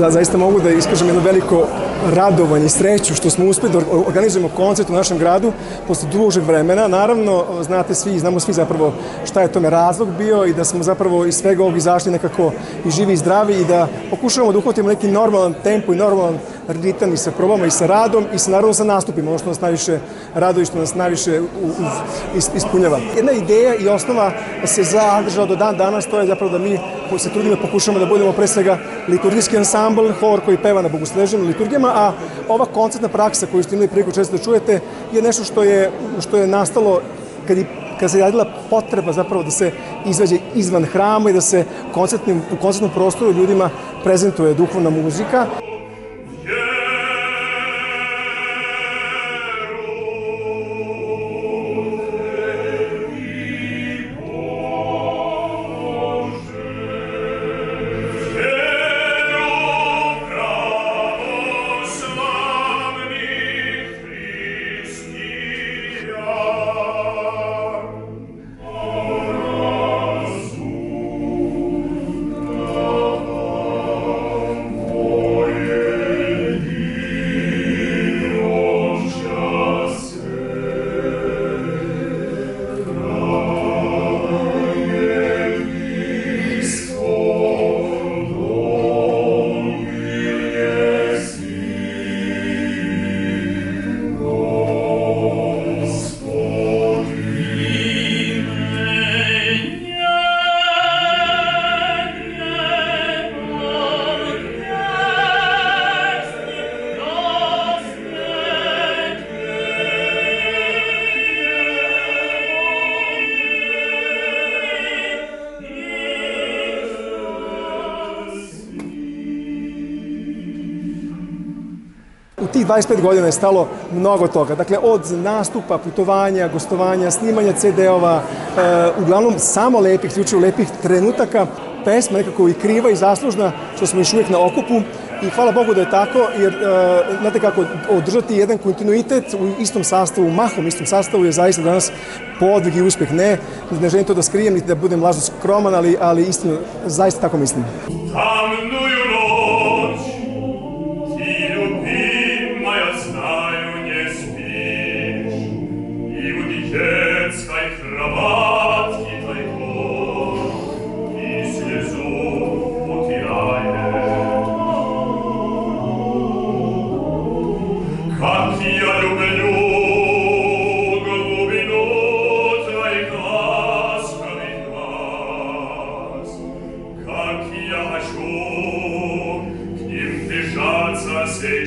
zaista mogu da iskažem jedno veliko radovanje i sreću što smo uspeli da organizujemo koncert u našem gradu posle dužeg vremena. Naravno, znamo svi zapravo šta je tome razlog bio i da smo zapravo iz svega ovog izašli nekako i živi i zdravi i da pokušavamo da uhvatimo neki normalan tempo i normalan ritam i sa probama i sa radom i naravno sa nastupima, ono što nas najviše raduje i što nas najviše ispunjava. Jedna ideja i osnova se zadržala do dan danas, to je zapravo da mi se trudimo i pokušamo da budemo pre svega liturgijski ansambl, hor koji peva na bogoslužbenim liturgijama, a ova koncertna praksa koju ste imali priliku često da čujete je nešto što je nastalo kada se radila potreba zapravo da se izađe izvan hrama i da se u koncertnom prostoru ljudima prezentuje duhovna muzika. U tih 25 godina je stalo mnogo toga. Dakle, od nastupa, putovanja, gostovanja, snimanja CD-ova, uglavnom samo lepih, isključivo lepih trenutaka, pesma nekako i kriva i zaslužna, što smo još uvijek na okupu. I hvala Bogu da je tako, jer znate kako, održati jedan kontinuitet u istom sastavu, mahom istom sastavu je zaista danas podvig i uspeh. Ne želim to da skrijem, niti da budem lažno skroman, ali istino, zaista tako mislim. Sei